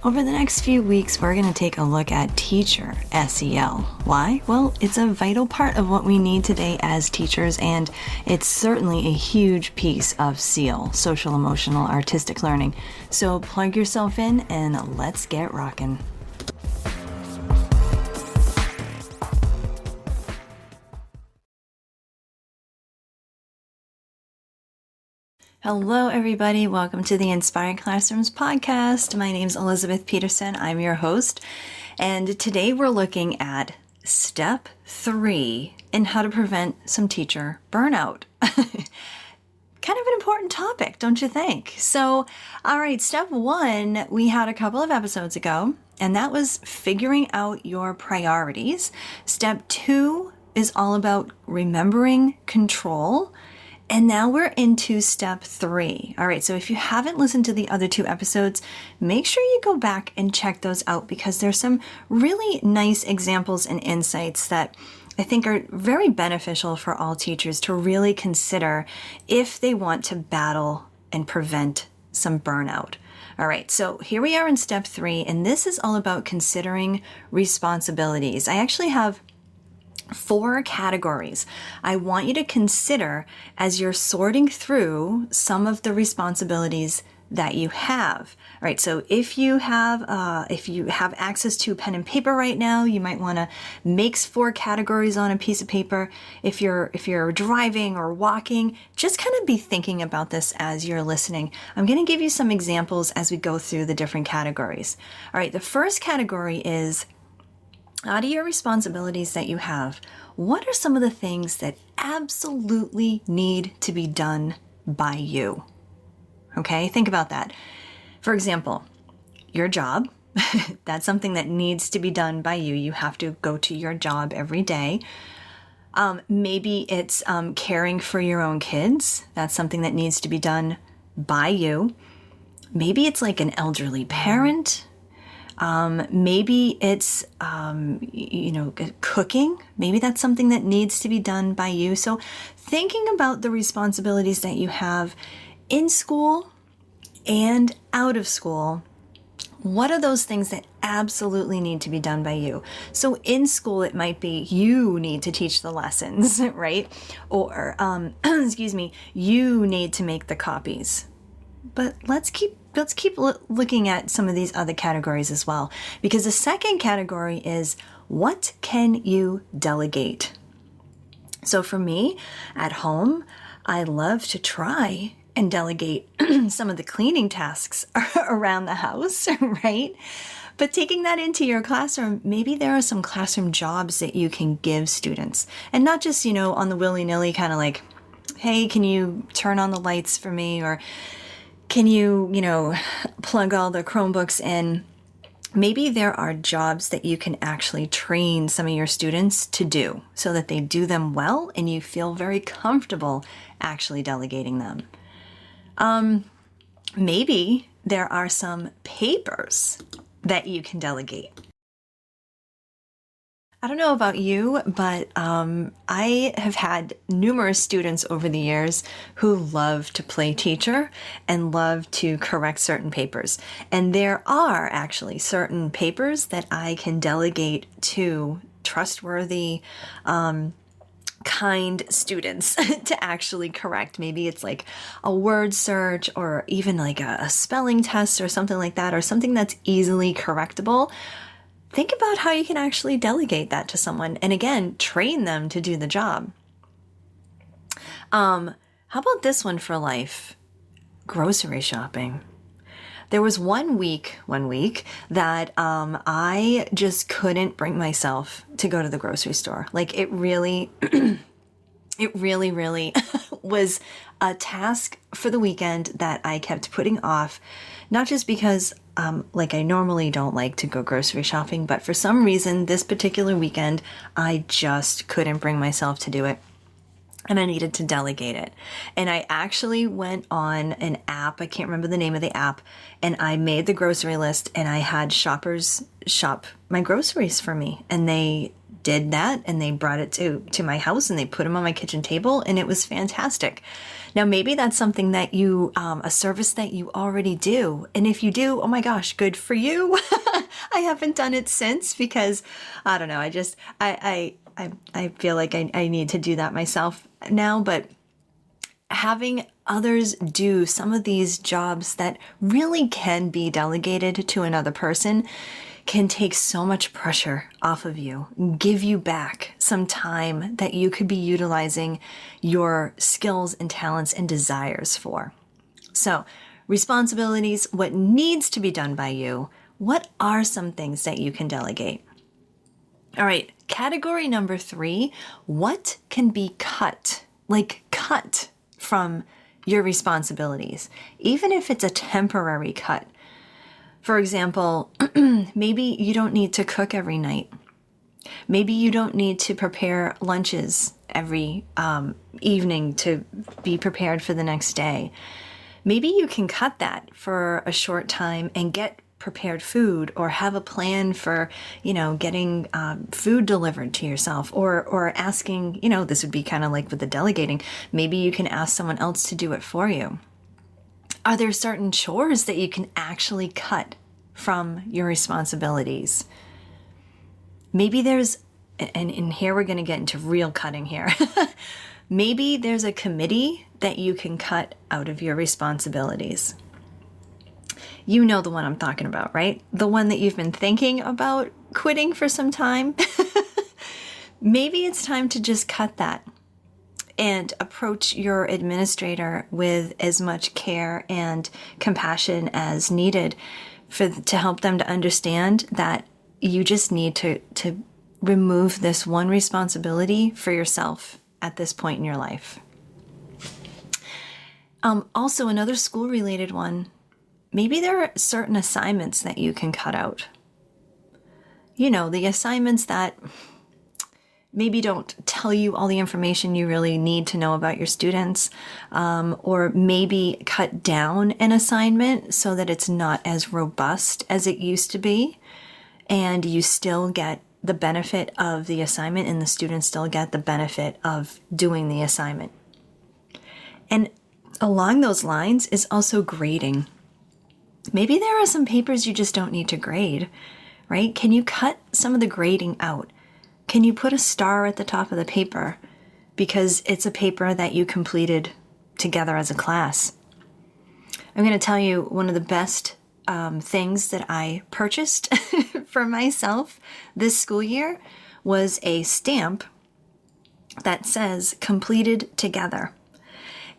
Over the next few weeks, we're going to take a look at Teacher SEL. Why? Well, it's a vital part of what we need today as teachers, and it's certainly a huge piece of SEL, social, emotional, artistic learning. So plug yourself in and let's get rocking. Hello, everybody. Welcome to the Inspired Classrooms podcast. My name's Elizabeth Peterson. I'm your host. And today we're looking at step 3 in how to prevent some teacher burnout. Kind of an important topic, don't you think? So, all right, step 1, we had a couple of episodes ago, and that was figuring out your priorities. Step 2 is all about remembering control. And now we're into step 3. All right, so if you haven't listened to the other 2 episodes, make sure you go back and check those out because there's some really nice examples and insights that I think are very beneficial for all teachers to really consider if they want to battle and prevent some burnout. All right, so here we are in step 3, and this is all about considering responsibilities. I actually have 4 categories I want you to consider as you're sorting through some of the responsibilities that you have. All right, so if you have access to pen and paper right now, you might want to make 4 categories on a piece of paper. If you're driving or walking, just kind of be thinking about this as you're listening. I'm going to give you some examples as we go through the different categories. All right, the first category is, out of your responsibilities that you have, what are some of the things that absolutely need to be done by you? Okay, think about that. For example, your job, that's something that needs to be done by you. You have to go to your job every day. Maybe it's caring for your own kids. That's something that needs to be done by you. Maybe it's like an elderly parent. Maybe it's, cooking. Maybe that's something that needs to be done by you. So thinking about the responsibilities that you have in school and out of school, what are those things that absolutely need to be done by you? So in school, it might be you need to teach the lessons, right? Or, you need to make the copies. But let's keep looking at some of these other categories as well, because the second category is, what can you delegate? So for me, at home, I love to try and delegate some of the cleaning tasks around the house, right? But taking that into your classroom, maybe there are some classroom jobs that you can give students, and not just, on the willy-nilly kind of like, hey, can you turn on the lights for me? Or can you, plug all the Chromebooks in? Maybe there are jobs that you can actually train some of your students to do so that they do them well and you feel very comfortable actually delegating them. Maybe there are some papers that you can delegate. I don't know about you, but I have had numerous students over the years who love to play teacher and love to correct certain papers. And there are actually certain papers that I can delegate to trustworthy, kind students to actually correct. Maybe it's like a word search or even like a spelling test or something like that, or something that's easily correctable. Think about how you can actually delegate that to someone and, again, train them to do the job. How about this one for life? Grocery shopping. There was one week that I just couldn't bring myself to go to the grocery store. Like it really was a task for the weekend that I kept putting off, not just because I normally don't like to go grocery shopping, but for some reason this particular weekend I just couldn't bring myself to do it. And I needed to delegate it. And I actually went on an app, I can't remember the name of the app, and I made the grocery list and I had shoppers shop my groceries for me. And they did that, and they brought it to my house, and they put them on my kitchen table, and it was fantastic. Now, maybe that's something that you, a service that you already do. And if you do, oh my gosh, good for you. I haven't done it since because I don't know. I feel like I need to do that myself now, but having others do some of these jobs that really can be delegated to another person can take so much pressure off of you, give you back some time that you could be utilizing your skills and talents and desires for. So, responsibilities, what needs to be done by you, what are some things that you can delegate? All right, category number 3, what can be cut? Like cut from your responsibilities, even if it's a temporary cut. For example, maybe you don't need to cook every night. Maybe you don't need to prepare lunches every evening to be prepared for the next day. Maybe you can cut that for a short time and get prepared food, or have a plan for, getting food delivered to yourself, or asking, this would be kind of like with the delegating. Maybe you can ask someone else to do it for you. Are there certain chores that you can actually cut from your responsibilities? Maybe there's, and here we're going to get into real cutting here. Maybe there's a committee that you can cut out of your responsibilities. You know the one I'm talking about, right? The one that you've been thinking about quitting for some time. Maybe it's time to just cut that and approach your administrator with as much care and compassion as needed to help them to understand that you just need to remove this one responsibility for yourself at this point in your life. Also, another school-related one, maybe there are certain assignments that you can cut out. The assignments that maybe don't tell you all the information you really need to know about your students, or maybe cut down an assignment so that it's not as robust as it used to be, and you still get the benefit of the assignment and the students still get the benefit of doing the assignment. And along those lines is also grading. Maybe there are some papers you just don't need to grade, right? Can you cut some of the grading out? Can you put a star at the top of the paper because it's a paper that you completed together as a class? I'm going to tell you one of the best things that I purchased for myself this school year was a stamp that says completed together.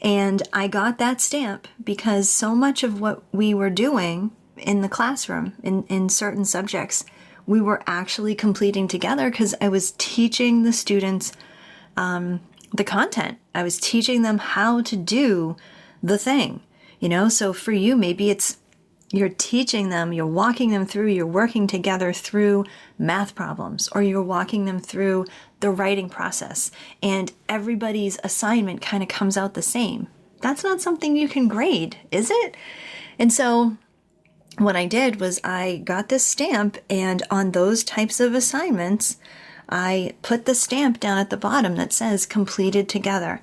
And I got that stamp because so much of what we were doing in the classroom in certain subjects, we were actually completing together because I was teaching the students the content. I was teaching them how to do the thing, So for you, maybe it's you're teaching them, you're walking them through, you're working together through math problems, or you're walking them through the writing process, and everybody's assignment kind of comes out the same. That's not something you can grade, is it? And so what I did was I got this stamp, and on those types of assignments, I put the stamp down at the bottom that says completed together,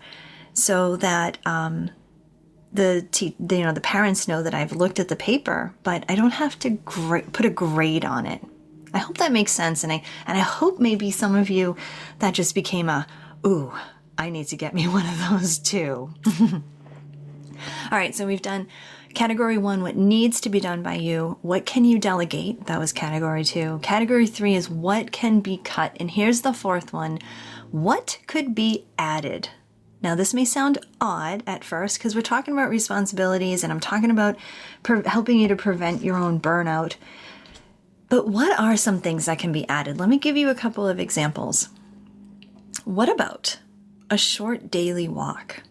so that the parents know that I've looked at the paper, but I don't have to put a grade on it. I hope that makes sense, and I hope maybe some of you that just became ooh, I need to get me one of those too. All right, so we've done category 1, what needs to be done by you. What can you delegate? That was category 2. Category 3 is what can be cut. And here's the 4th one. What could be added? Now, this may sound odd at first because we're talking about responsibilities and I'm talking about helping you to prevent your own burnout. But what are some things that can be added? Let me give you a couple of examples. What about a short daily walk?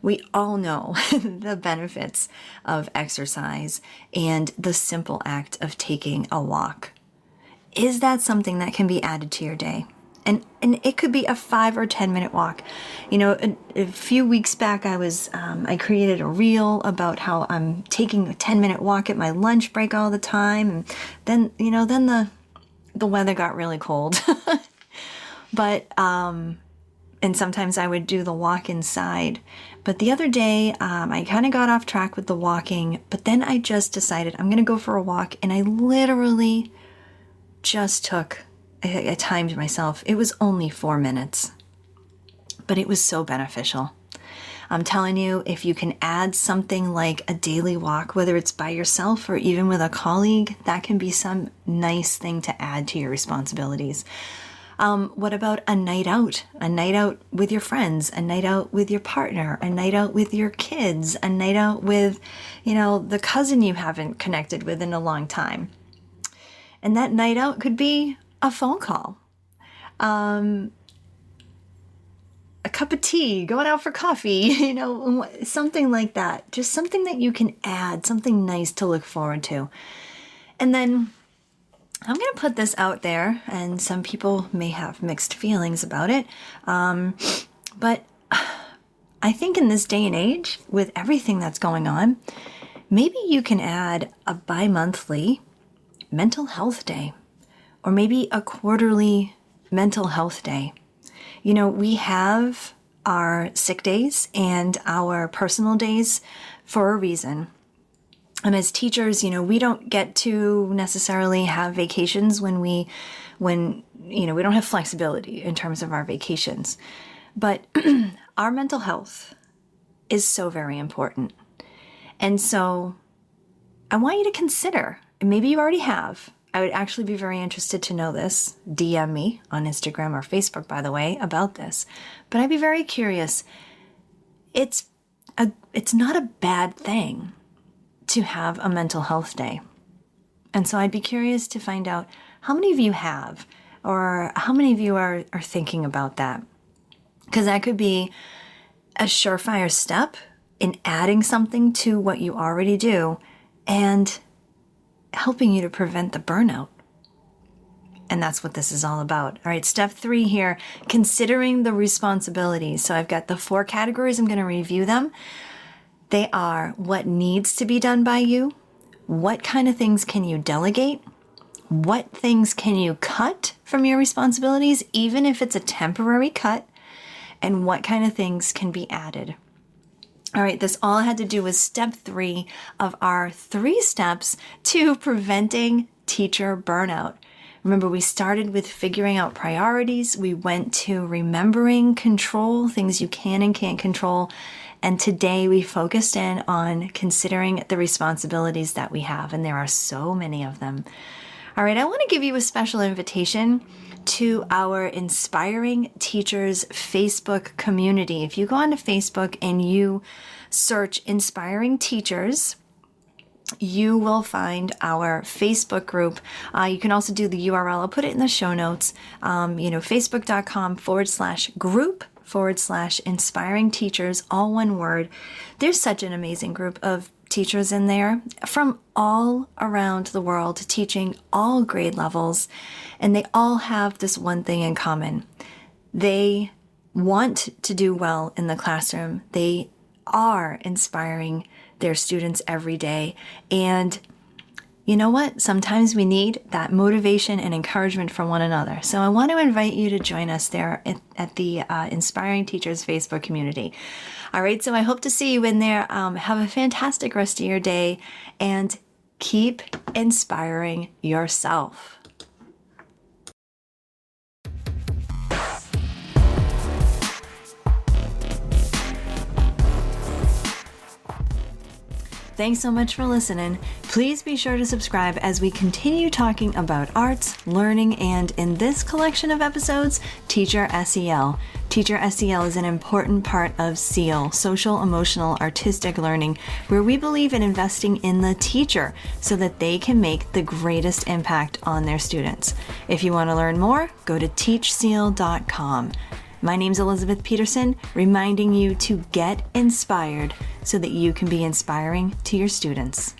We all know the benefits of exercise and the simple act of taking a walk. Is that something that can be added to your day? And it could be a 5 or 10 minute walk. A few weeks back, I created a reel about how I'm taking a 10-minute walk at my lunch break all the time. And then the weather got really cold. But, and sometimes I would do the walk inside. But the other day, I kind of got off track with the walking, but then I just decided I'm going to go for a walk. And I literally just I timed myself. It was only 4 minutes, but it was so beneficial. I'm telling you, if you can add something like a daily walk, whether it's by yourself or even with a colleague, that can be some nice thing to add to your responsibilities. What about a night out? A night out with your friends, a night out with your partner, a night out with your kids, a night out with, the cousin you haven't connected with in a long time. And that night out could be a phone call, a cup of tea, going out for coffee, something like that. Just something that you can add, something nice to look forward to. And then I'm going to put this out there, and some people may have mixed feelings about it. But I think in this day and age, with everything that's going on, maybe you can add a bi-monthly mental health day, or maybe a quarterly mental health day. We have our sick days and our personal days for a reason. And as teachers, we don't get to necessarily have vacations when we don't have flexibility in terms of our vacations. But our mental health is so very important. And so I want you to consider, and maybe you already have, I would actually be very interested to know this. DM me on Instagram or Facebook, by the way, about this. But I'd be very curious. It's not a bad thing to have a mental health day. And so I'd be curious to find out how many of you have, or how many of you are thinking about that. Because that could be a surefire step in adding something to what you already do and helping you to prevent the burnout. And that's what this is all about. All right, step 3 here, considering the responsibilities. So I've got the 4 categories. I'm going to review them. They are what needs to be done by you, what kind of things can you delegate, what things can you cut from your responsibilities, even if it's a temporary cut, and what kind of things can be added. All right, this all had to do with step 3 of our 3 steps to preventing teacher burnout. Remember, we started with figuring out priorities. We went to remembering control, things you can and can't control. And today we focused in on considering the responsibilities that we have. And there are so many of them. All right, I want to give you a special invitation to our Inspiring Teachers Facebook community. If you go onto Facebook and you search Inspiring Teachers, you will find our Facebook group. You can also do the URL. I'll put it in the show notes. Facebook.com/group/Inspiring Teachers, all one word. There's such an amazing group of teachers in there from all around the world, teaching all grade levels, and they all have this one thing in common. They want to do well in the classroom. They are inspiring their students every day. And you know what? Sometimes we need that motivation and encouragement from one another. So I want to invite you to join us there at the Inspiring Teachers Facebook community. All right, so I hope to see you in there. Have a fantastic rest of your day and keep inspiring yourself. Thanks so much for listening. Please be sure to subscribe as we continue talking about arts, learning, and in this collection of episodes, Teacher SEL. Teacher SEL is an important part of SEAL, social, emotional, artistic learning, where we believe in investing in the teacher so that they can make the greatest impact on their students. If you want to learn more, go to teachsel.com. My name's Elizabeth Peterson, reminding you to get inspired so that you can be inspiring to your students.